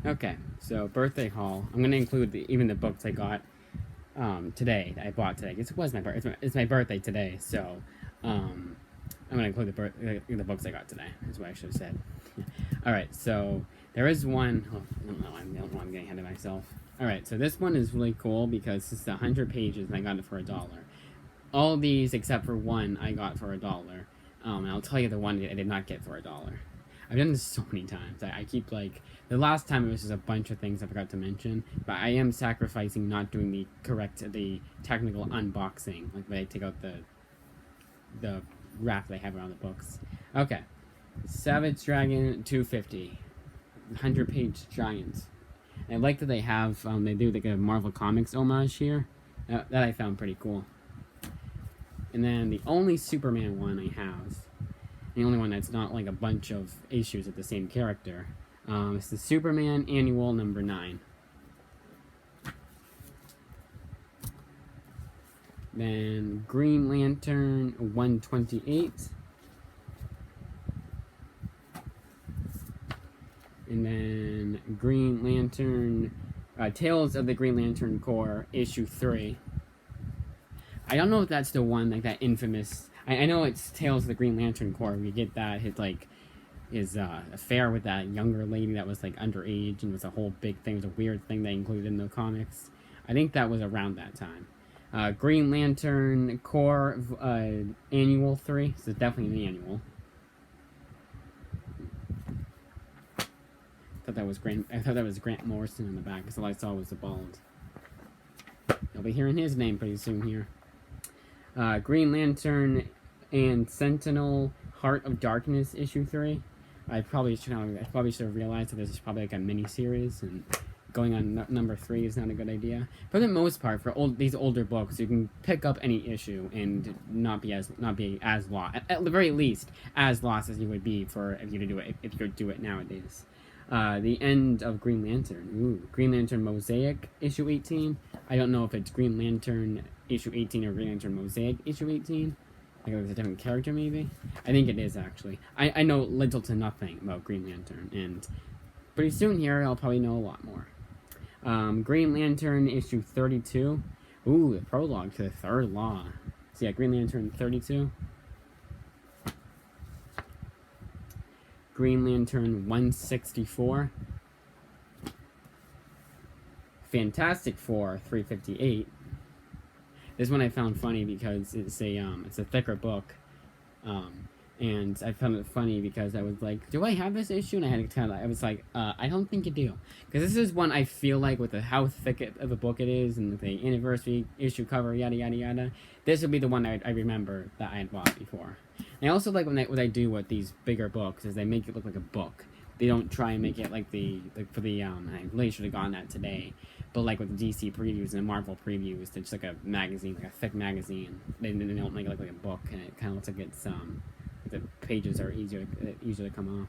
Okay, so birthday haul. I'm gonna include even the books I got today. That I bought today. It was it's my birthday today, so I'm gonna include the books I got today. Is what I should have said. All right, so there is one. Oh, I don't know. I'm getting ahead of myself. All right, so this one is really cool because it's 100 pages and I got it for $1. All of these except for one I got for $1. And I'll tell you the one I did not get for $1. I've done this so many times. I keep like the last time it was just a bunch of things I forgot to mention, but I am sacrificing not doing the technical unboxing, like when I take out the wrap they have around the books. Okay, Savage Dragon 250, 100-page giant. And I like that they have they do like a Marvel Comics homage here. That I found pretty cool. And then the only Superman one I have, the only one that's not like a bunch of issues of the same character, is the Superman Annual number 9. Then Green Lantern 128. And then Green Lantern, Tales of the Green Lantern Corps, issue 3. I don't know if that's the one, like that infamous. I know it's Tales of the Green Lantern Corps. We get that his affair with that younger lady that was like underage and was a whole big thing. It was a weird thing they included in the comics. I think that was around that time. Green Lantern Corps Annual 3. So it's definitely an annual. I thought that was Grant Morrison in the back because all I saw was the bald. You'll be hearing his name pretty soon here. Green Lantern and Sentinel Heart of Darkness issue 3. I probably should have realized that this is probably like a mini series, and going on number 3 is not a good idea. For the most part, for these older books, you can pick up any issue and not be as lost, at the very least as lost as you would be if you could do it nowadays. The end of Green Lantern. Ooh, Green Lantern Mosaic issue 18. I don't know if it's Green Lantern issue 18 or Green Lantern Mosaic issue 18. Like it was a different character, maybe. I think it is actually. I know little to nothing about Green Lantern, and pretty soon here I'll probably know a lot more. Green Lantern issue 32. Ooh, the prologue to the Third Law. So yeah, Green Lantern 32. Green Lantern 164. Fantastic Four 358. This one I found funny because it's a thicker book, and I found it funny because I was like, do I have this issue? And I was like, I don't think you do, because this is one I feel like with how thick of a book it is and the anniversary issue cover, yada yada yada. This would be the one I remember that I had bought before. And I also like what I do with these bigger books is they make it look like a book. They don't try and make it like for the I really should have gotten that today, but like with the DC previews and the Marvel previews, it's just like a magazine, like a thick magazine. They don't make it look like a book, and it kind of looks like it's the pages are easier to come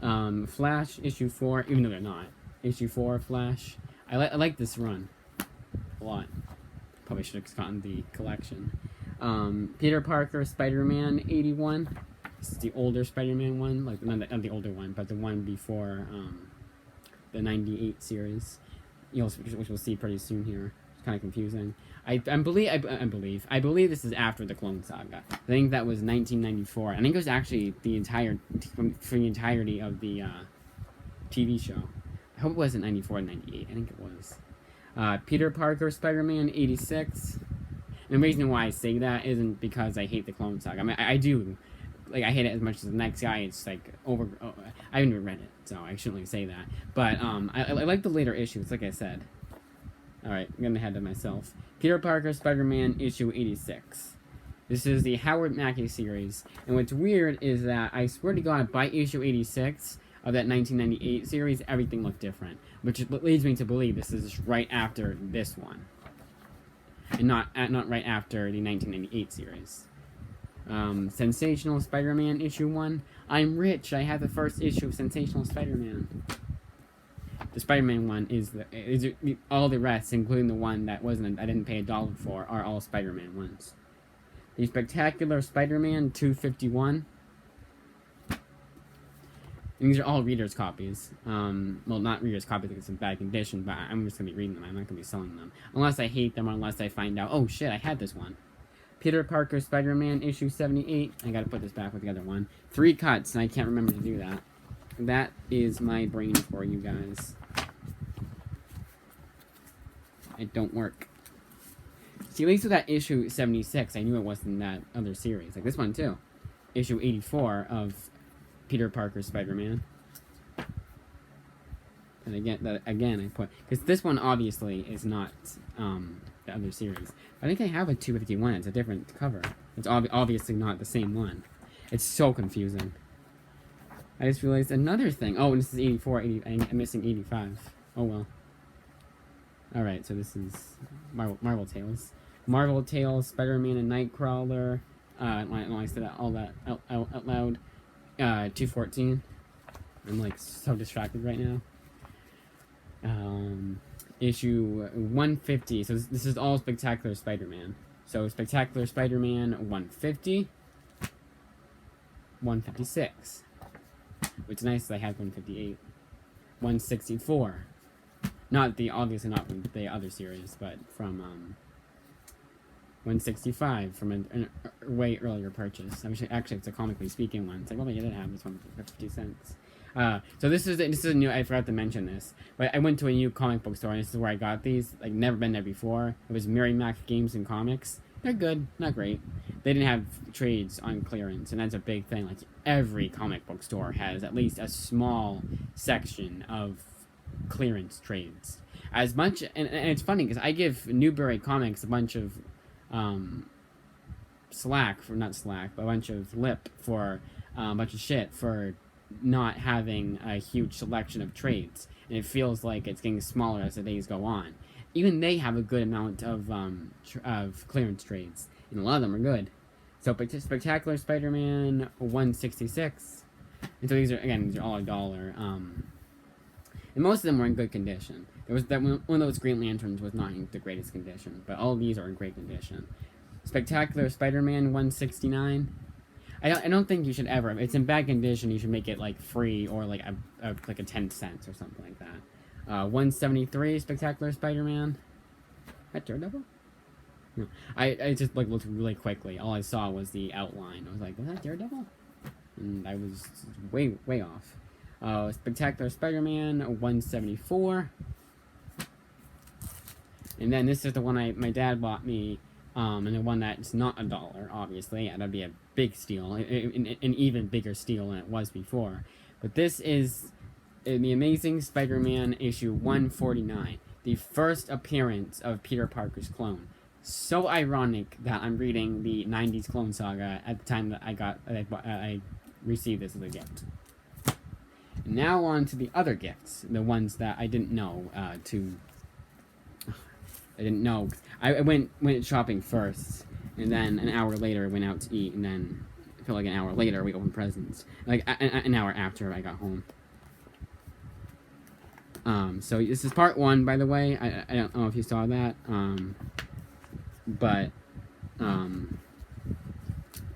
off. Flash issue 4, even though they're not. Issue 4 Flash. I like this run a lot. Probably should have gotten the collection. Peter Parker Spider-Man 81. This is the older Spider-Man one, like not the older one, but the one before the 98 series. Which we'll see pretty soon here. It's kind of confusing. I believe this is after the Clone Saga. I think that was 1994. I think it was actually for the entirety of the TV show. I hope it wasn't 94 and 98. I think it was. Peter Parker Spider-Man 86. And the reason why I say that isn't because I hate the Clone Saga. I mean, I do. Like, I hate it as much as the next guy. It's like I haven't even read it, so I shouldn't really say that. But I like the later issues, like I said. Alright, I'm getting ahead of myself. Peter Parker Spider-Man issue 86. This is the Howard Mackie series. And what's weird is that I swear to God, by issue 86 of that 1998 series, everything looked different. Which leads me to believe this is right after this one. And not right after the 1998 series. Sensational Spider-Man issue 1. I'm rich. I have the first issue of Sensational Spider-Man. The Spider-Man one is all the rest, including the one that I didn't pay $1 for, are all Spider-Man ones. The Spectacular Spider-Man 251. And these are all readers' copies. Well, not readers' copies because it's in bad condition, but I'm just going to be reading them. I'm not going to be selling them. Unless I hate them or unless I find out, oh shit, I had this one. Peter Parker Spider-Man issue 78. I got to put this back with the other one. 3 cuts, and I can't remember to do that. That is my brain for you guys. It don't work. See, at least with that issue 76, I knew it wasn't that other series. Like this one, too. Issue 84 of Peter Parker Spider-Man. And again, I put... Because this one, obviously, is not the other series. I think I have a 251. It's a different cover. It's obviously not the same one. It's so confusing. I just realized another thing. Oh, and this is 84. I'm missing 85. Oh, well. Alright, so this is Marvel Tales. Marvel Tales, Spider-Man and Nightcrawler. I said that, all that out loud. 214. I'm like so distracted right now. Issue 150. So this is all Spectacular Spider-Man. So Spectacular Spider-Man 150. 156. Which is nice, I have 158. 164. Obviously not from the other series, but from 165 from a way earlier purchase. Actually, it's a Comically Speaking one. It's like, well, I didn't have this one for 50 cents. So this is a new. I forgot to mention this, but I went to a new comic book store, and this is where I got these. Like, never been there before. It was Merrimack Games and Comics. They're good, not great. They didn't have trades on clearance, and that's a big thing. Like, every comic book store has at least a small section of clearance trades. As much, and it's funny because I give Newbury Comics a bunch of a bunch of lip for a bunch of shit for not having a huge selection of trades, and it feels like it's getting smaller as the days go on. Even they have a good amount of clearance trades, and a lot of them are good. So Spectacular Spider-Man 166, and so these are all $1. And most of them were in good condition. There was that one of those Green Lanterns was not in the greatest condition, but all of these are in great condition. Spectacular Spider-Man 169. I don't think you should ever. If it's in bad condition, you should make it like free or like a 10 cents or something like that. 173 Spectacular Spider-Man. That Daredevil? No. I just like looked really quickly. All I saw was the outline. I was like, was that Daredevil? And I was way off. Spectacular Spider-Man 174. And then this is the one my dad bought me, and the one that's not $1, obviously. Yeah, that'd be a big steal, an even bigger steal than it was before. But this is The Amazing Spider-Man issue 149, the first appearance of Peter Parker's clone. So ironic that I'm reading the 90s Clone Saga at the time that I received this as a gift. Now on to the other gifts, the ones that I didn't know I didn't know. I went shopping first, and then an hour later I went out to eat, and then I feel like an hour later we opened presents. Like an hour after I got home. So this is part 1, by the way. I don't know if you saw that. But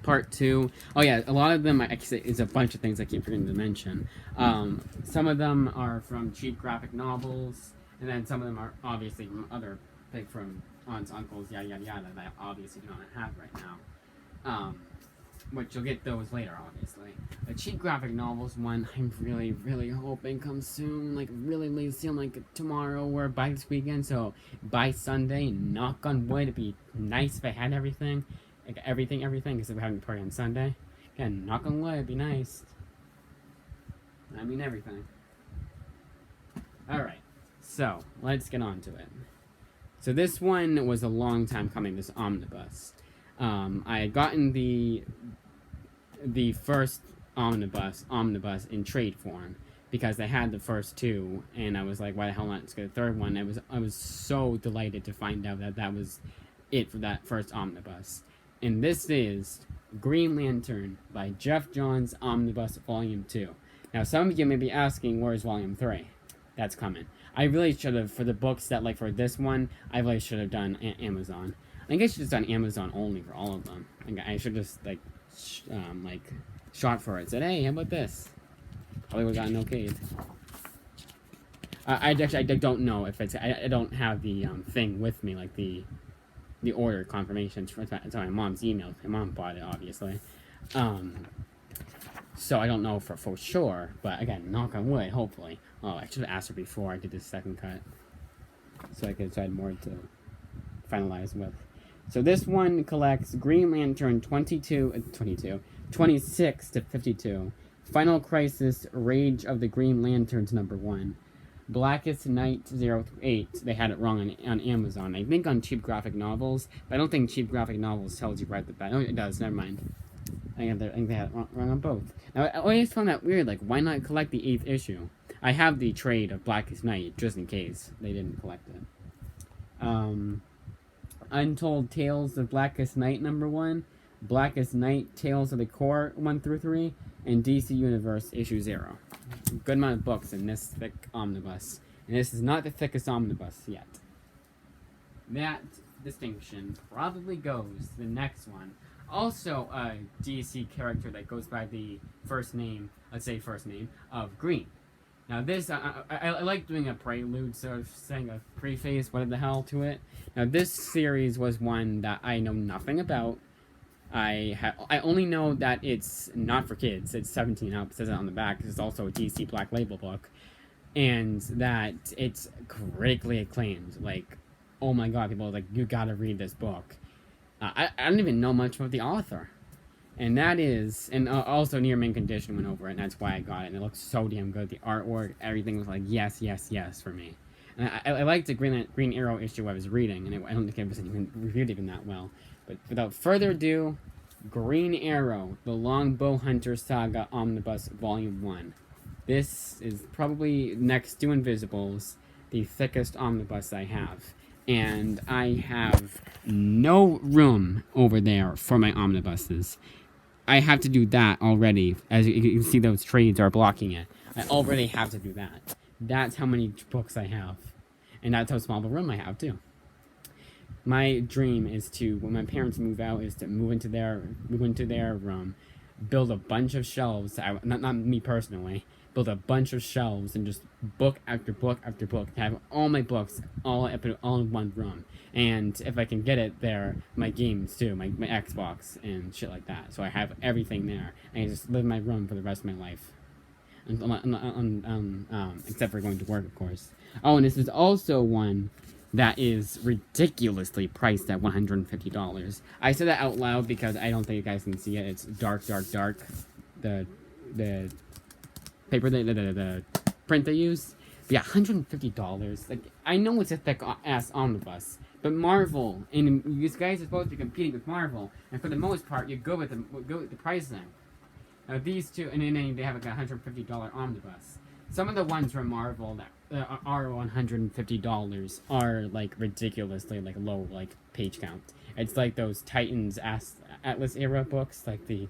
part 2. Oh yeah, a lot of them is a bunch of things I keep forgetting to mention. Some of them are from cheap graphic novels, and then some of them are obviously from from aunts, uncles, yada yada yada, that I obviously do not have right now. Which you'll get those later, obviously. The cheap graphic novels one, I'm really hoping comes soon, like really soon, like tomorrow or by this weekend. So by Sunday, knock on wood, it'd be nice if I had everything, like everything, because we're having a party on Sunday. Again, knock on wood, it'd be nice. I mean everything. All right, so let's get on to it. So this one was a long time coming, this omnibus. I had gotten the first omnibus in trade form because I had the first 2, and I was like, why the hell not just get a third one? I was so delighted to find out that was it for that first omnibus. And this is Green Lantern by Geoff Johns Omnibus Volume 2. Now some of you may be asking, where's Volume 3? That's coming. I really should have, for the books that, like, for this one, I really should have done Amazon. I think I should have done Amazon only for all of them. I should just, shot for it. Said, hey, how about this? Probably would have gotten okayed. I don't know if it's. I don't have the thing with me, like the order confirmation. It's on my mom's email. My mom bought it, obviously. So I don't know for sure. But again, knock on wood, hopefully. Oh, I should have asked her before I did this second cut, so I could decide more to finalize with. So this one collects Green Lantern 26 to 52. Final Crisis, Rage of the Green Lanterns #1. Blackest Night 0-8. They had it wrong on Amazon. I think on Cheap Graphic Novels, but I don't think Cheap Graphic Novels tells you right at the back. Oh, it does. Never mind. I think they had it wrong on both. Now, I always found that weird. Like, why not collect the 8th issue? I have the trade of Blackest Night, just in case they didn't collect it. Untold Tales of Blackest Night #1. Blackest Night, Tales of the Corps 1-3, and DC Universe issue 0. Good amount of books in this thick omnibus. And this is not the thickest omnibus yet. That distinction probably goes to the next one. Also a DC character that goes by the first name, of Green. Now this, I like doing a prelude, sort of saying a preface, whatever the hell, to it. Now this series was one that I know nothing about. I only know that it's not for kids. It's 17 up. It says it on the back. It's also a DC Black Label book, and that it's critically acclaimed. Like, oh my god, people are like, you gotta read this book. I don't even know much about the author, and that is, and also Near Mint Condition went over it, and that's why I got it. And it looks so damn good. The artwork, everything was like yes, yes, yes for me. And I liked the Green Arrow issue I was reading, and I don't think it was even reviewed even that well. But without further ado, Green Arrow, The Longbow Hunter Saga Omnibus Volume 1. This is probably, next to Invisibles, the thickest omnibus I have. And I have no room over there for my omnibuses. I have to do that already. As you can see, those trades are blocking it. I already have to do that. That's how many books I have. And that's how small of a room I have, too. My dream is to, when my parents move out, is to move into their room, build a bunch of shelves. Not me personally, build a bunch of shelves and just book after book after book. To have all my books all in one room. And if I can get it there, my games too, my Xbox and shit like that. So I have everything there. I can just live in my room for the rest of my life. Except for going to work, of course. Oh, and this is also one that is ridiculously priced at $150. I said that out loud because I don't think you guys can see it. It's dark, dark, dark. The paper, the print they use. But yeah, $150. Like, I know it's a thick ass omnibus, but Marvel, and you guys are supposed to be competing with Marvel, and for the most part, you go with the pricing. Now these two, and then they have like a $150 omnibus. Some of the ones from Marvel that are $150 are like ridiculously like low like page count. It's like those Titans Atlas era books, like the, I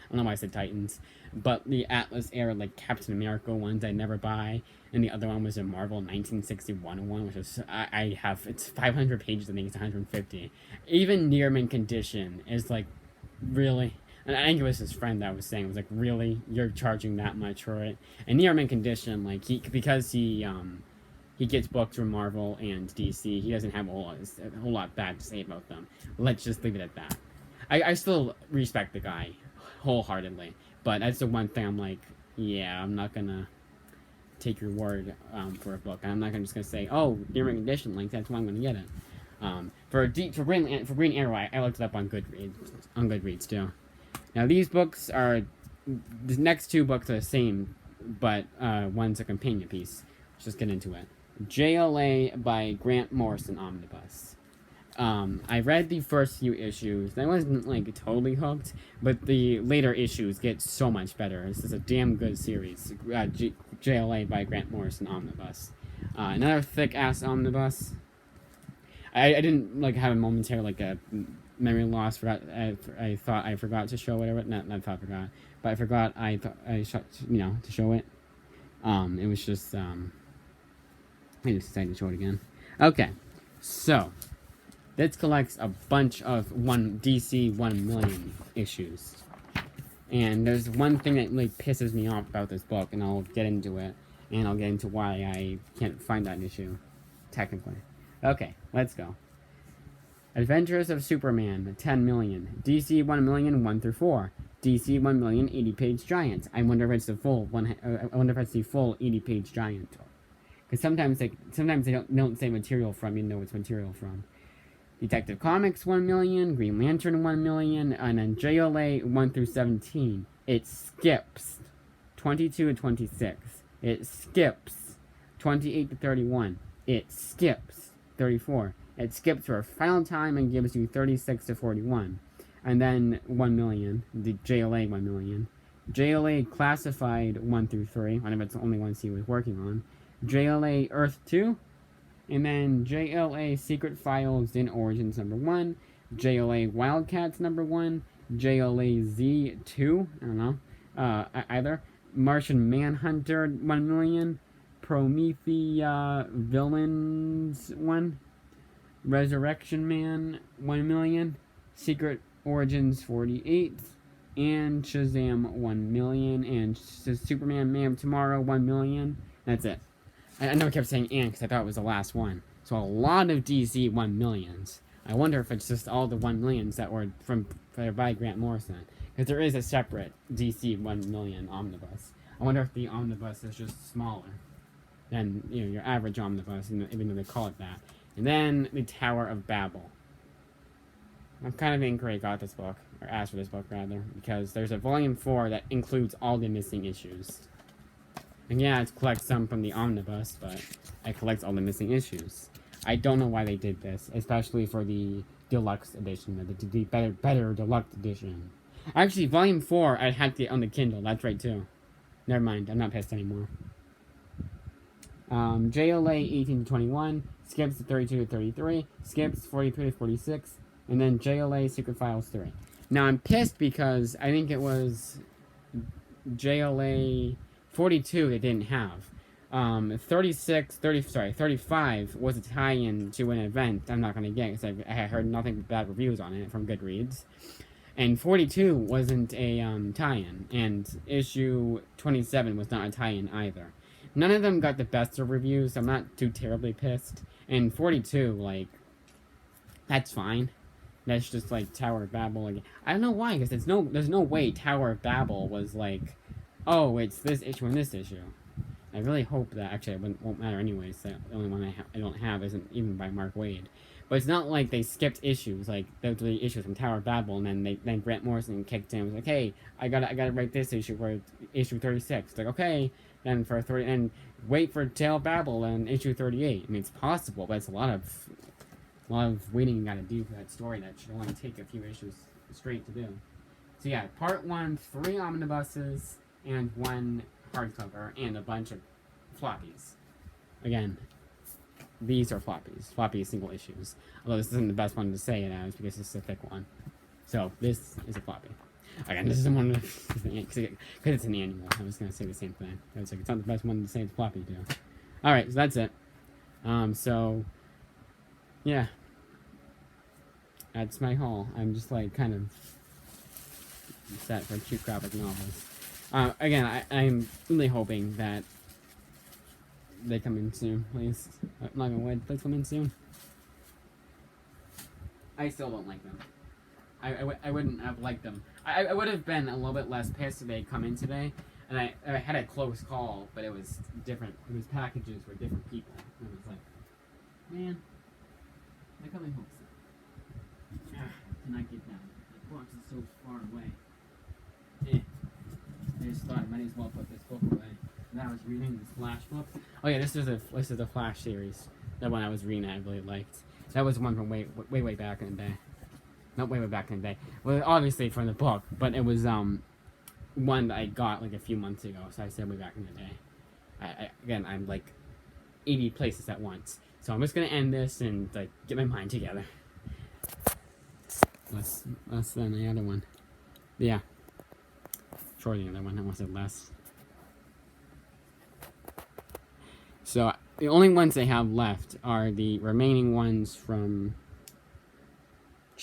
don't know why I said Titans, but the Atlas era like Captain America ones I never buy, and the other one was a Marvel 1961 one, which is I have, it's 500 pages. I think it's 150. Even Near Mint Condition is like, really. And I think it was his friend that was saying, was like, really, you're charging that much for it? And Near Mint Condition, like, because he gets books from Marvel and DC, he doesn't have a whole lot bad to say about them. Let's just leave it at that. I still respect the guy wholeheartedly, but that's the one thing I'm like, yeah, I'm not gonna take your word for a book. I'm not just gonna say, oh, Near Mint Condition, like, that's why I'm gonna get it. For Green Arrow, I looked it up on Goodreads too. Now these books are, the next two books are the same, but one's a companion piece. Let's just get into it. JLA by Grant Morrison Omnibus. I read the first few issues, and I wasn't like totally hooked, but the later issues get so much better. This is a damn good series. JLA by Grant Morrison Omnibus. Another thick ass omnibus. I didn't like have a momentary like a memory loss. I thought I forgot to show whatever. Not I forgot, but I forgot. To show it. It was just I just decided to show it again. Okay, so this collects a bunch of DC 1 million issues, And there's one thing that really pisses me off about this book, and I'll get into it, and I'll get into why I can't find that issue, technically. Okay, let's go. Adventures of Superman, 10 million. DC 1 million, 1 through 4. DC 1 million, 80-page giant. I wonder if it's the full one. I wonder if it's the full 80-page giant. Because sometimes they don't say material from, even though it's material from. Detective Comics 1 million, Green Lantern 1 million, and then JLA 1 through 17. It skips 22 to 26. It skips 28 to 31. It skips 34. It skips for a final time and gives you 36 to 41. And then 1 million, the JLA 1 million. JLA Classified 1 through 3, one of its only ones he was working on. JLA Earth 2, and then JLA Secret Files in Origins number 1, JLA Wildcats number 1, JLA Z2, I don't know, either. Martian Manhunter 1 million, Promethea Villains 1, Resurrection Man 1 million, Secret Origins 48, and Shazam 1 million, and Superman Man of Tomorrow 1 million. That's it. I know I kept saying and because I thought it was the last one. So a lot of DC 1 millions. I wonder if it's just all the 1 millions that were by Grant Morrison. Because there is a separate DC 1 million omnibus. I wonder if the omnibus is just smaller than your average omnibus, even though they call it that. And then the Tower of Babel. I'm kind of angry I got this book, or asked for this book rather, because there's a volume 4 that includes all the missing issues. And yeah, I collect some from the omnibus, but I collect all the missing issues. I don't know why they did this, especially for the deluxe edition, the better deluxe edition. Actually, volume 4 I had to get on the Kindle, that's right too. Never mind, I'm not pissed anymore. JLA 18 to 21, skips 32 to 33, skips 43 to 46, and then JLA Secret Files 3. Now I'm pissed because I think it was JLA 42 they didn't have. 35 was a tie-in to an event I'm not going to get because I heard nothing but bad reviews on it from Goodreads. And 42 wasn't a tie-in, and issue 27 was not a tie-in either. None of them got the best of reviews, so I'm not too terribly pissed. And 42, like, that's fine. That's just like Tower of Babel. Like, I don't know why, because there's no way Tower of Babel was like, oh, it's this issue and this issue. I really hope that, actually, it won't matter anyways. The only one I don't have isn't even by Mark Waid. But it's not like they skipped issues, like those were the issues from Tower of Babel, and then Grant Morrison kicked in and was like, hey, I gotta write this issue for issue 36. It's like, okay, then for 30, and wait for Tower of Babel and issue 38. I mean, it's possible, but it's a lot of waiting you gotta do for that story that should only take a few issues straight to do. So yeah, part 1, 3 omnibuses, and 1 hardcover, and a bunch of floppies. Again, these are floppies. Floppy single issues. Although this isn't the best one to say it as because it's a thick one. So this is a floppy. Again, this isn't one because it's an annual. I was gonna say the same thing. I was like, it's not the best one to say it's floppy to. All right, so that's it. So yeah, that's my haul. I'm just like kind of set for cute graphic novels. Again, I'm really hoping that they come in soon, please. I'm not gonna wait. Please come in soon. I still don't like them. I wouldn't have liked them. I would have been a little bit less pissed if they come in today, and I had a close call, but it was different. It was packages for different people. And it was like, man, I got my hopes up. Can I get down? The box is so far away. I just thought I might as well put this book away. And I was reading this Flash book. Oh yeah, this is the Flash series. That one I was reading I really liked. That was one from way back in the day. Not way back in the day. Well, obviously from the book, but it was one that I got like a few months ago. So I said way back in the day. Again, I'm like 80 places at once. So I'm just gonna end this and like get my mind together. Less than the other one. Yeah. Shorter than the other one. I want to say less. So the only ones they have left are the remaining ones from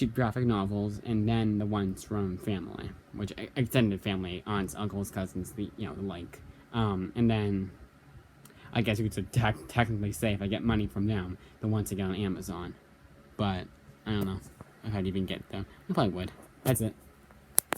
cheap graphic novels, and then the ones from family, which extended family, aunts, uncles, cousins, the like. And then I guess you could technically say if I get money from them, the ones I get on Amazon. But I don't know if I'd even get them. I probably would. That's it.